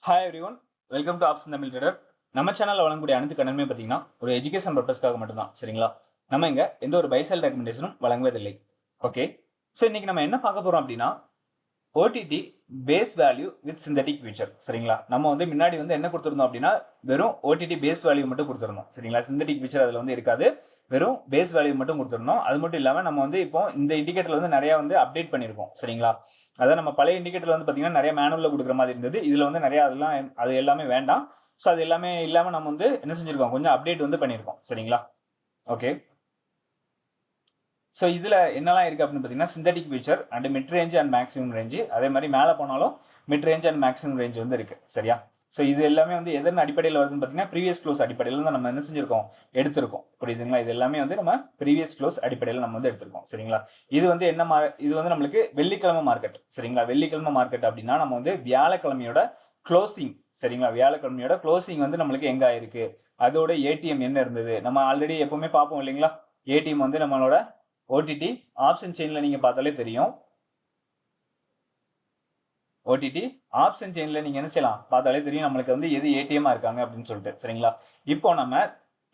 Hi every one, welcome to option Tamil trader. நம்ம சேனலில் வழங்கக்கூடிய அனைத்து கண்டனமே பார்த்தீங்கன்னா ஒரு எஜுகேஷன் பர்பஸ்க்காக மட்டும்தான். சரிங்களா? நம்ம இங்கே எந்த ஒரு பைசல் ரெக்கமெண்டேஷனும் வழங்குவதில்லை. ஓகே, ஸோ இன்னைக்கு நம்ம என்ன பார்க்க போகிறோம் அப்படின்னா OTT face value with synthetic future. சரிங்களா? நம்ம வந்து முன்னாடி வந்து என்ன கொடுத்துருந்தோம் அப்படின்னா வெறும் ஓடிடி பேஸ் வேல்யூ மட்டும் கொடுத்துருந்தோம். சரிங்களா? சிந்தட்டிக் ஃபியூச்சர் அதில் வந்து இருக்காது, வெறும் பேஸ் வேல்யூ மட்டும் கொடுத்துருந்தோம். அது மட்டும் இல்லாமல் நம்ம வந்து இப்போ இந்த இண்டிகேட்டர் வந்து நிறைய வந்து அப்டேட் பண்ணியிருக்கோம். சரிங்களா? அதாவது நம்ம பழைய இண்டிகேட்டர் வந்து பார்த்தீங்கன்னா நிறைய மேனுவலில் கொடுக்குற மாதிரி இருந்தது. இதில் வந்து நிறைய அதெல்லாம் அது எல்லாமே வேண்டாம். ஸோ அது எல்லாமே இல்லாமல் நம்ம வந்து என்ன செஞ்சிருக்கோம், கொஞ்சம் அப்டேட் வந்து பண்ணியிருக்கோம். சரிங்களா? ஓகே, ஸோ இதில் என்னெல்லாம் இருக்குது அப்படின்னு பார்த்தீங்கன்னா synthetic future and mid range and maximum range. அதே மாதிரி மேலே போனாலும் mid range and maximum range வந்து இருக்குது. சரியா? ஸோ இது எல்லாமே வந்து எதன் அடிப்படையில் வருதுன்னு பார்த்தீங்கன்னா ப்ரீவியஸ் க்ளோஸ் அடிப்படையில் தான் நம்ம என்ன செஞ்சிருக்கோம், எடுத்திருக்கோம். புரியுதுங்களா? இது எல்லாமே வந்து நம்ம ப்ரீவியஸ் க்ளோஸ் அடிப்படையில் நம்ம வந்து எடுத்திருக்கோம். சரிங்களா? இது வந்து என்ன இது வந்து நம்மளுக்கு வெள்ளிக்கிழமை மார்க்கெட். சரிங்களா? வெள்ளிக்கிழமை மார்க்கெட் அப்படின்னா நம்ம வந்து வியாழக்கிழமையோட க்ளோசிங். சரிங்களா? வியாழக்கிழமையோட க்ளோசிங் வந்து நம்மளுக்கு எங்க ஆயிருக்கு, அதோட ஏடிஎம் என்ன இருந்தது, நம்ம ஆல்ரெடி எப்பவுமே பார்ப்போம் இல்லைங்களா? ஏடிஎம் வந்து நம்மளோட ஓடிடி ஆப்ஷன் செயின்ல நீங்க பார்த்தாலே தெரியும். ஓடிடி ஆப்ஷன் செயின்ல நீங்க என்ன செய்யலாம், பார்த்தாலே தெரியும் நம்மளுக்கு வந்து எது ஏடிஎம்மா இருக்காங்க அப்படின்னு சொல்லிட்டு. சரிங்களா? இப்போ நம்ம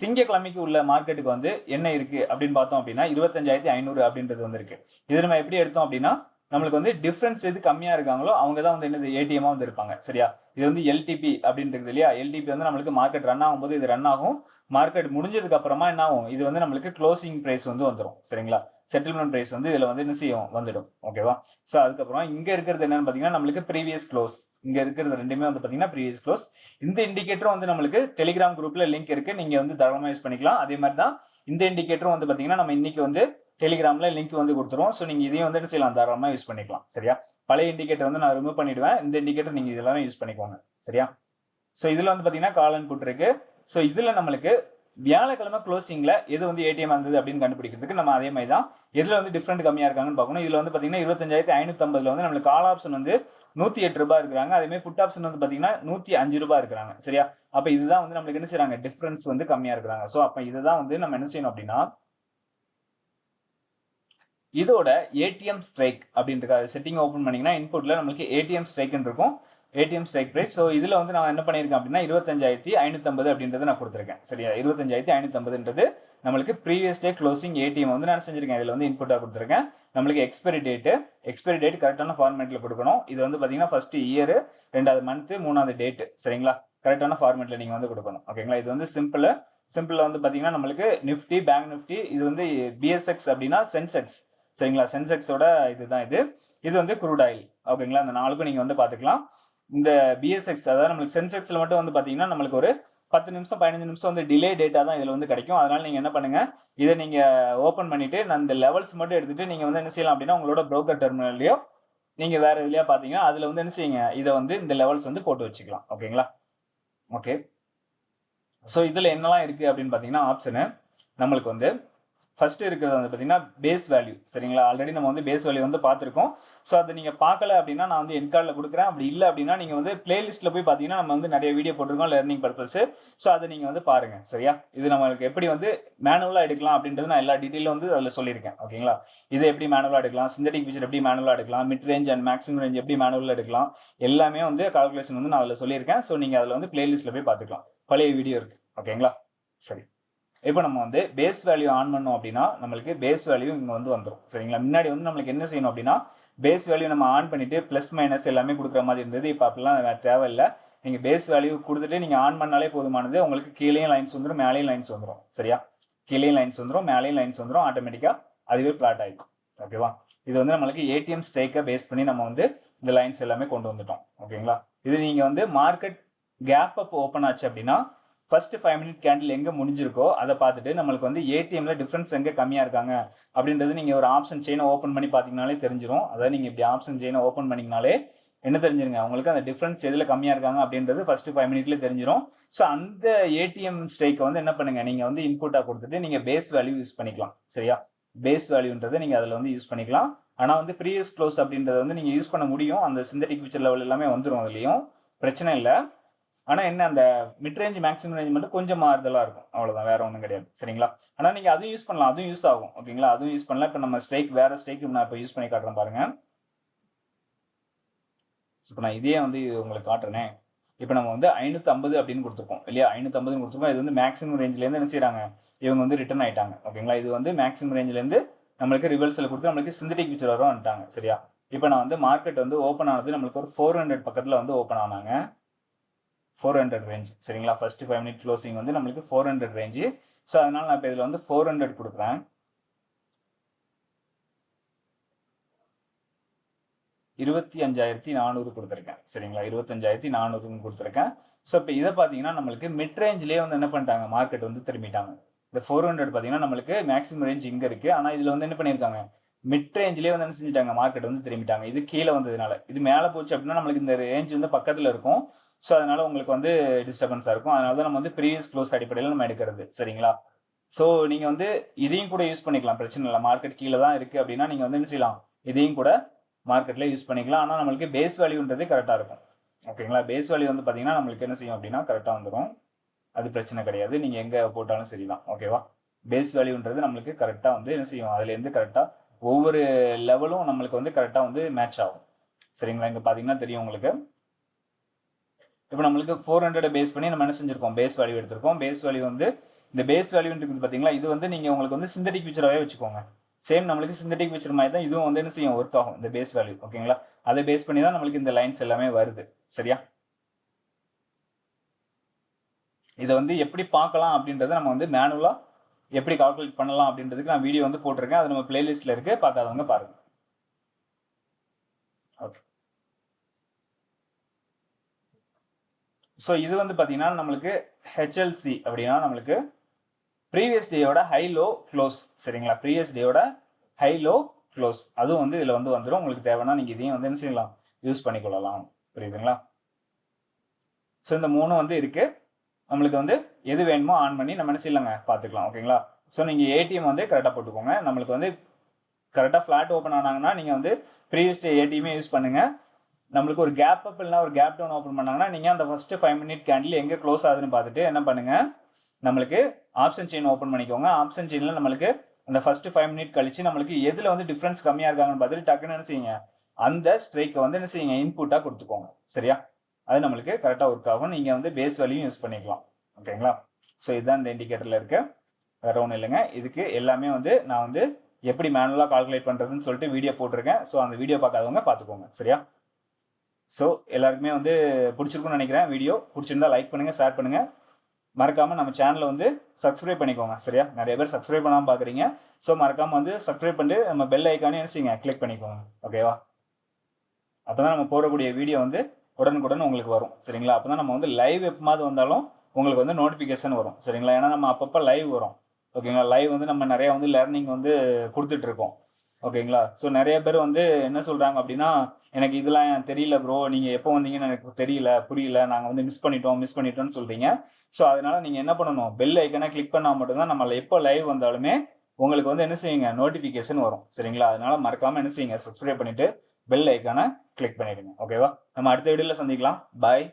திங்கக்கிழமைக்கு உள்ள மார்க்கெட்டுக்கு வந்து என்ன இருக்கு அப்படின்னு பார்த்தோம் அப்படின்னா 25,500 அப்படின்றது வந்து இருக்கு. இது நம்ம எப்படி எடுத்தோம் அப்படின்னா நம்மளுக்கு வந்து டிஃபரன்ஸ் எது கம்மியா இருக்காங்களோ அவங்க தான் வந்து என்னது ஏடிஎம்மா வந்து இருப்பாங்க. சரியா? இது வந்து எல்டிபி அப்படின்றது இல்லையா? எல்டிபி வந்து நம்மளுக்கு மார்க்கெட் ரன் ஆகும்போது இது ரன் ஆகும். மார்க்கெட் முடிஞ்சதுக்கு அப்புறமா என்ன ஆகும், இது வந்து நம்மளுக்கு க்ளோசிங் பிரைஸ் வந்து வந்துடும். சரிங்களா? செட்டில்மெண்ட் பிரைஸ் வந்து இதுல வந்து என்ன செய்யும், வந்துடும். ஓகேவா? ஸோ அதுக்கப்புறம் இங்க இருக்கிறது என்னன்னு பாத்தீங்கன்னா நம்மளுக்கு ப்ரீவியஸ் க்ளோஸ். இங்க இருக்கிறது ரெண்டுமே வந்து பாத்தீங்கன்னா ப்ரீவியஸ் க்ளோஸ். இந்த இண்டிகேட்டரும் வந்து நம்மளுக்கு டெலிகிராம் குரூப்ல லிங்க் இருக்கு, நீங்க வந்து தாராளமா யூஸ் பண்ணிக்கலாம். அதே மாதிரி தான் இந்த இண்டிகேட்டரும் வந்து பாத்தீங்கன்னா நம்ம இன்னைக்கு வந்து டெலிகிராம்ல லிங்க் வந்து கொடுத்துருவோம். ஸோ நீங்க இதையும் வந்து என்ன செய்யலாம், தாராளமா யூஸ் பண்ணிக்கலாம். சரியா? பழைய இண்டிகேட்டர் வந்து நான் ரிமூவ் பண்ணிடுவேன், இந்த இண்டிகேட்டர் நீங்க இதெல்லாம் யூஸ் பண்ணிக்கோங்க. சரியா? ஸோ இதுல வந்து பாத்தீங்கன்னா கால் அண்ட் புட் இருக்கு. ஸோ இதுல நம்மளுக்கு வியாழக்கிழமை க்ளோசிங்ல எது வந்து ஏடிஎம் வந்தது அப்படின்னு கண்டுபிடிக்கிறதுக்கு நம்ம அதே மாதிரி தான் எதுல வந்து டிஃபரெண்ட் கம்மியா இருக்காங்கன்னு பார்க்கணும். இதுல வந்து பாத்தீங்கன்னா 25,550 வந்து நம்மளுக்கு கால் ஆப்ஷன் வந்து 108 ரூபாய் இருக்கிறாங்க. அதே மாதிரி புட் ஆப்ஷன் வந்து பாத்தீங்கன்னா 105 ரூபாய் இருக்கிறாங்க. சரியா? அப்ப இதுதான் வந்து நம்மளுக்கு என்ன செய்யறாங்க, டிஃபரன்ஸ் வந்து கம்மியா இருக்கிறாங்க. ஸோ அப்ப இதுதான் வந்து நம்ம என்ன செய்யணும் அப்படின்னா இதோட ஏடிஎம் ஸ்ட்ரைக் அப்படின்ற செட்டிங் ஓப்பன் பண்ணீங்கன்னா இன்புட்ல நம்மளுக்கு ஏடிஎம் ஸ்ட்ரைக் இருக்கும், ஏடிஎம் ஸ்ட்ரைக் பிரைஸ். ஸோ இதுல வந்து நான் என்ன பண்ணியிருக்கேன் அப்படின்னா 25,550 அப்படின்றது நான் கொடுத்துருக்கேன். சரியா? 25,550 நம்மளுக்கு ப்ரீவியஸ் டே க்ளோசிங் ஏடிஎம் வந்து நான் செஞ்சிருக்கேன். இதுல வந்து இன்புட்டா கொடுத்துருக்கேன். நம்மளுக்கு எக்ஸ்பைரி டேட் கரெக்டான ஃபார்மேட்ல கொடுக்கணும். இது வந்து பாத்தீங்கன்னா ஃபர்ஸ்ட் இயர், ரெண்டாவது மந்த், மூணாவது டேட். சரிங்களா? கரெக்டான ஃபார்மேட்ல நீங்க வந்து கொடுக்கணும். ஓகேங்களா? இது வந்து சிம்பிள் வந்து பாத்தீங்கன்னா நம்மளுக்கு நிஃப்டி, பேங்க் நிஃப்டி, இது வந்து பிஎஸ்எக்ஸ் அப்படின்னா சென்செக்ஸ். சரிங்களா? சென்செக்ஸோட இதுதான் இது வந்து குரூட் ஆயில். ஓகேங்களா? அந்த நாளுக்கும் நீங்க வந்து பாத்துக்கலாம். இந்த பிஎஸ்எக்ஸ் அதாவது நம்மளுக்கு சென்செக்ஸ்ல மட்டும் வந்து பாத்தீங்கன்னா நம்மளுக்கு ஒரு 10 நிமிஷம் 15 நிமிஷம் வந்து டிலே டேட்டா தான் இதுல வந்து கிடைக்கும். அதனால நீங்க என்ன பண்ணுங்க, இதை நீங்க ஓபன் பண்ணிட்டு நான் இந்த லெவல்ஸ் மட்டும் எடுத்துட்டு நீங்க வந்து என்ன செய்யலாம் அப்படின்னா உங்களோட ப்ரோக்கர் டெர்மினல்லையோ நீங்க வேற இதுலயா பாத்தீங்கன்னா அதுல வந்து என்ன செய்யுங்க, இதை வந்து இந்த லெவல்ஸ் வந்து போட்டு வச்சுக்கலாம். ஓகேங்களா? ஓகே, ஸோ இதுல என்னெல்லாம் இருக்கு அப்படின்னு பாத்தீங்கன்னா ஆப்ஷனு நம்மளுக்கு வந்து ஃபர்ஸ்ட் இருக்கிறது வந்து பார்த்தீங்கன்னா பேஸ் வேல்யூ. சரிங்களா? ஆல்ரெடி நம்ம வந்து பேஸ் வேல்யூ வந்து பார்த்துருக்கோம். ஸோ அதை நீங்கள் பார்க்கல அப்படின்னா நான் வந்து என்கார்டில் கொடுக்குறேன். அப்படி இல்லை அப்படின்னா நீங்கள் வந்து பிளேலிஸ்ட்டில் போய் பார்த்தீங்கன்னா நம்ம வந்து நிறைய வீடியோ போட்டிருக்கோம் லேர்னிங் பர்பஸ். ஸோ அதை நீங்கள் வந்து பாருங்க. சரியா? இது நம்மளுக்கு எப்படி வந்து மேனுவலாக எடுக்கலாம் அப்படின்றது நான் எல்லா டீட்டெயிலும் வந்து அதில் சொல்லியிருக்கேன். ஓகேங்களா? இது எப்படி மேனுவலாக எடுக்கலாம், சிந்தட்டிக் ஃபீச்சர் எப்படி மேனுவலாக எடுக்கலாம், mid range and maximum range எப்படி மேனுவலாக எடுக்கலாம், எல்லாமே வந்து கால்குலேஷன் வந்து நான் அதில் சொல்லியிருக்கேன். ஸோ நீங்கள் அதில் வந்து பிளேலிஸ்ட்டில் போய் பார்த்துக்கலாம், பழைய வீடியோ இருக்கு. ஓகேங்களா? சரி, இப்போ நம்ம வந்து பேஸ் வேல்யூ ஆன் பண்ணோம் அப்படின்னா நம்மளுக்கு பேஸ் வேல்யூ இங்கே வந்து வந்துடும். சரிங்களா? முன்னாடி வந்து நம்மளுக்கு என்ன செய்யணும் அப்படின்னா பேஸ் வேல்யூ நம்ம ஆன் பண்ணிட்டு பிளஸ் மைனஸ் எல்லாமே கொடுக்குற மாதிரி இருந்தது. இப்போ அப்படிலாம் தேவையில்லை. நீங்கள் பேஸ் வேல்யூ கொடுத்துட்டு நீங்கள் ஆன் பண்ணாலே போதுமானது. உங்களுக்கு கீழேயும் லைன்ஸ் வந்துடும், மேலேயும் லைன்ஸ் வந்துடும். சரியா? கீழேயும் லைன்ஸ் வந்துடும், மேலேயும் லைன்ஸ் வந்துடும், ஆட்டோமேட்டிக்காக அதுவே பிளாட் ஆகிக்கும். ஓகேவா? இது வந்து நம்மளுக்கு ஏடிஎம் ஸ்ட்ரைக்கை பேஸ் பண்ணி நம்ம வந்து இந்த லைன்ஸ் எல்லாமே கொண்டு வந்துட்டோம். ஓகேங்களா? இது நீங்கள் வந்து மார்க்கெட் கேப் அப் ஓப்பன் ஆச்சு அப்படின்னா ஃபர்ஸ்ட் 5 மினிட் கேண்டில் எங்க முடிஞ்சிருக்கோ அதை பார்த்துட்டு நம்மளுக்கு வந்து ஏடிஎம்ல டிஃபரன்ஸ் எங்க கம்மியா இருக்காங்க அப்படின்றது நீங்க ஒரு ஆப்ஷன் செயினை ஓப்பன் பண்ணி பாத்தீங்கன்னாலே தெரிஞ்சிடும். அதாவது நீங்க இப்படி ஆப்ஷன் செயினை ஓப்பன் பண்ணிங்கனாலே என்ன தெரிஞ்சிருங்க, உங்களுக்கு அந்த டிஃபரன்ஸ் எதுல கம்மியா இருக்காங்க அப்படின்றது ஃபர்ஸ்ட் 5 மினிட்ல தெரிஞ்சிடும். ஸோ அந்த ஏடிஎம் ஸ்ட்ரைக்கை வந்து என்ன பண்ணுங்க, நீங்க வந்து இன்புட்டா கொடுத்துட்டு நீங்க பேஸ் வேல்யூ யூஸ் பண்ணிக்கலாம். சரியா? பேஸ் வேல்யூன்றதை நீங்க அதில் வந்து யூஸ் பண்ணிக்கலாம். ஆனா வந்து ப்ரீவியஸ் க்ளோஸ் அப்படின்றத வந்து நீங்க யூஸ் பண்ண முடியும். அந்த சிந்தட்டிக் ஃபியூச்சர் லெவல் எல்லாமே வந்துடும், அதுலயும் பிரச்சனை இல்லை. ஆனா என்ன, அந்த மிட் ரேஞ்ச் மேக்ஸிமம் ரேஞ்ச் மட்டும் கொஞ்சம் மாறுதலா இருக்கும், அவ்வளவுதான், வேற ஒன்றும் கிடையாது. சரிங்களா? ஆனா நீங்க அதுவும் யூஸ் பண்ணலாம், அதுவும் யூஸ் ஆகும். ஓகேங்களா? அதுவும் யூஸ் பண்ணலாம். இப்போ நம்ம ஸ்ட்ரைக் வேற ஸ்ட்ரைக் நான் இப்போ யூஸ் பண்ணி காட்டுறேன் பாருங்க. இப்போ நான் இதே வந்து உங்களுக்கு காட்டுறேனே. இப்போ நம்ம வந்து 550 அப்படின்னு கொடுத்துருக்கோம் இல்லையா, 550 கொடுத்துருக்கோம். இது வந்து மேக்ஸிமம் ரேஞ்சிலேருந்து என்ன செய்கிறாங்க, இவங்க வந்து ரிட்டர்ன் ஆயிட்டாங்க. ஓகேங்களா, இது வந்து மேக்ஸிமம் ரேஞ்சிலேருந்து நம்மளுக்கு ரிவர்சல் கொடுத்து நம்மளுக்கு சிந்தட்டிக் ஃபியூச்சர் வரும் வந்துட்டாங்க. சரியா, இப்போ நான் வந்து மார்க்கெட் வந்து ஓப்பன் ஆனது நம்மளுக்கு ஒரு 400 பக்கத்தில் வந்து ஓப்பன் ஆனாங்க, 400 ரேஞ்ச். சரிங்களா, ஃபர்ஸ்ட் 5 மினிட் க்ளோசிங் வந்து நம்மளுக்கு 400 ரேஞ்சு. ஸோ அதனால நான் இப்போ இதில் வந்து 400 கொடுக்குறேன். 25,400 கொடுத்துருக்கேன். சரிங்களா, 25,400 கொடுத்துருக்கேன். ஸோ இப்போ இதை பார்த்தீங்கன்னா நம்மளுக்கு மிட் ரேஞ்சிலே வந்து என்ன பண்ணிட்டாங்க, மார்க்கெட் வந்து திரும்பிட்டாங்க. இந்த 400 பார்த்தீங்கன்னா நம்மளுக்கு மேக்ஸிமம் ரேஞ்ச் இங்கே இருக்குது, ஆனால் இதில் வந்து என்ன பண்ணியிருக்காங்க, மிட் ரேஞ்சிலே வந்து என்ன செஞ்சுட்டாங்க, மார்க்கெட் வந்து திரும்பிட்டாங்க. இது கீழே வந்ததுனால, இது மேலே போச்சு அப்படின்னா நம்மளுக்கு இந்த ரேஞ்ச் வந்து பக்கத்தில் இருக்கும். ஸோ அதனால உங்களுக்கு வந்து டிஸ்டர்பன்ஸாக இருக்கும். அதனால தான் நம்ம வந்து ப்ரீவியஸ் க்ளோஸ் அடிப்படையில் நம்ம எடுக்கிறது. சரிங்களா, ஸோ நீங்கள் வந்து இதையும் கூட யூஸ் பண்ணிக்கலாம், பிரச்சனை இல்லை. மார்க்கெட் கீழே தான் இருக்குது அப்படின்னா நீங்கள் வந்து என்ன செய்யலாம், இதையும் கூட மார்க்கெட்டில் யூஸ் பண்ணிக்கலாம். ஆனால் நம்மளுக்கு பேஸ் வேல்யூன்றது கரெக்டாக இருக்கும். ஓகேங்களா, பேஸ் வேல்யூ வந்து பார்த்தீங்கன்னா நம்மளுக்கு என்ன செய்யும் அப்படின்னா கரெக்டாக வந்துடும். அது பிரச்சனை கிடையாது, நீங்கள் எங்கே போட்டாலும் சரி தான். ஓகேவா, பேஸ் வேல்யூன்றது நம்மளுக்கு கரெக்டாக வந்து என்ன செய்யும், அதுலேருந்து கரெக்டாக ஒவ்வொரு லெவலும் நம்மளுக்கு வந்து கரெக்டாக வந்து மேட்ச் ஆகும். சரிங்களா, இங்கே பார்த்தீங்கன்னா தெரியும் உங்களுக்கு. இப்போ நம்மளுக்கு 400 பேஸ் பண்ணி நம்ம என்ன செஞ்சிருக்கோம், பேஸ் வேல்யூ எடுத்திருக்கோம். பேஸ் வேல்யூ வந்து இந்த பேஸ் வேல்யூன்னு இருக்குது பார்த்தீங்களா, இது வந்து நீங்கள் உங்களுக்கு வந்து சிந்தட்டிக் ஃபியூச்சராகவே வச்சுக்கோங்க. சேம் நம்மளுக்கு சிந்தட்டிக் ஃபியூச்சர் மாதிரி தான் இதுவும் வந்து என்ன செய்யும், ஒர்க் ஆகும் இந்த பேஸ் வேல்யூ. ஓகேங்களா, அதை பேஸ் பண்ணி தான் நம்மளுக்கு இந்த லைன்ஸ் எல்லாமே வருது. சரியா, இதை வந்து எப்படி பார்க்கலாம் அப்படின்றத நம்ம வந்து மேனுவலாக எப்படி கால்குலேட் பண்ணலாம் அப்படின்றதுக்கு நான் வீடியோ வந்து போட்டிருக்கேன். அது நம்ம பிளேலிஸ்ட்டில் இருக்குது, பார்க்காதவங்க பாருங்கள். ஓகே, ஸோ இது வந்து பார்த்தீங்கன்னா நம்மளுக்கு ஹெச்எல்சி அப்படின்னா நம்மளுக்கு ப்ரீவியஸ் டேயோட ஹை லோ க்ளோஸ். சரிங்களா, ப்ரீவியஸ் டேயோட ஹை லோ க்ளோஸ் அதுவும் வந்து இதில் வந்து வந்துடும். உங்களுக்கு தேவைன்னா நீங்கள் இதையும் வந்து என்ன செய்யலாம், யூஸ் பண்ணிக்கொள்ளலாம். புரியுதுங்களா, ஸோ இந்த 3 வந்து இருக்குது. நம்மளுக்கு வந்து எது வேணுமோ ஆன் பண்ணி நம்ம என்ன செய்யலாங்க பார்த்துக்கலாம். ஓகேங்களா, ஸோ நீங்கள் ஏடிஎம் வந்து கரெக்டாக போட்டுக்கோங்க. நம்மளுக்கு வந்து கரெக்டாக ஃப்ளாட் ஓப்பன் ஆனாங்கன்னா நீங்கள் வந்து ப்ரீவியஸ் டே ஏடிஎம்மே யூஸ் பண்ணுங்கள். நம்மளுக்கு ஒரு கேப் அப் இல்லைனா ஒரு கேப் டவுன் ஓப்பன் பண்ணாங்கன்னா நீங்கள் அந்த ஃபஸ்ட்டு 5 மினிட் கேண்டில் எங்கே க்ளோஸ் ஆகுதுன்னு பார்த்துட்டு என்ன பண்ணுங்கள், நம்மளுக்கு ஆப்ஷன் செயின் ஓப்பன் பண்ணிக்கோங்க. ஆப்ஷன் செயினில் நம்மளுக்கு அந்த ஃபர்ஸ்ட் 5 மினிட் கழிச்சு நம்மளுக்கு எதில் வந்து டிஃப்ரென்ஸ் கம்மியாக இருக்காங்கன்னு பார்த்துட்டு டக்குன்னு என்ன செய்யுங்க, அந்த ஸ்ட்ரைக்கை வந்து என்ன செய்யுங்க, இன்புட்டாக கொடுத்துக்கோங்க. சரியா, அது நம்மளுக்கு கரெக்டாக ஒர்க் ஆகும். நீங்கள் வந்து பேஸ் வேல்யூ யூஸ் பண்ணிக்கலாம். ஓகேங்களா, ஸோ இதுதான் இந்த இண்டிகேட்டரில் இருக்க, வேற ஒன்றும் இல்லைங்க. இதுக்கு எல்லாமே வந்து நான் வந்து எப்படி மேனுவலாக கால்குலேட் பண்ணுறதுன்னு சொல்லிட்டு வீடியோ போட்டிருக்கேன். ஸோ அந்த வீடியோ பார்க்காதவங்க பார்த்துக்கோங்க. சரியா, ஸோ எல்லாருக்குமே வந்து பிடிச்சிருக்குன்னு நினைக்கிறேன். வீடியோ பிடிச்சிருந்தா லைக் பண்ணுங்கள், ஷேர் பண்ணுங்கள். மறக்காமல் நம்ம சேனலை வந்து சப்ஸ்கிரைப் பண்ணிக்கோங்க. சரியா, நிறைய பேர் சப்ஸ்கிரைப் பண்ணாமல் பார்க்குறீங்க. ஸோ மறக்காமல் வந்து சப்ஸ்கிரைப் பண்ணிட்டு நம்ம பெல் ஐக்கானே என்ன செய்யுங்க, கிளிக் பண்ணிக்கோங்க. ஓகேவா, அப்போ தான் நம்ம போடக்கூடிய வீடியோ வந்து உடனுக்குடன் உங்களுக்கு வரும். சரிங்களா, அப்போ தான் நம்ம வந்து லைவ் எப்போது வந்தாலும் உங்களுக்கு வந்து நோட்டிஃபிகேஷன் வரும். சரிங்களா, ஏன்னா நம்ம அப்பப்போ லைவ் வரும். ஓகேங்களா, லைவ் வந்து நம்ம நிறையா வந்து லேர்னிங் வந்து கொடுத்துட்ருக்கோம். ஓகேங்களா, ஸோ நிறைய பேர் வந்து என்ன சொல்கிறாங்க அப்படின்னா, எனக்கு இதெல்லாம் தெரியல ப்ரோ, நீங்கள் எப்போ வந்தீங்கன்னு எனக்கு தெரியல, புரியல, நாங்கள் வந்து மிஸ் பண்ணிட்டோம்னு சொல்கிறீங்க. ஸோ அதனால் நீங்கள் என்ன பண்ணணும், பெல் ஐக்கனை கிளிக் பண்ணால் மட்டும்தான் நம்ம எப்போ லைவ் வந்தாலுமே உங்களுக்கு வந்து என்ன செய்யுங்க, நோட்டிஃபிகேஷன் வரும். சரிங்களா, அதனால் மறக்காமல் என்ன செய்யுங்க, சப்ஸ்கிரைப் பண்ணிவிட்டு பெல் ஐக்கானை கிளிக் பண்ணிவிடுங்க. ஓகேவா, நம்ம அடுத்த வீடியோவில் சந்திக்கலாம். பாய்.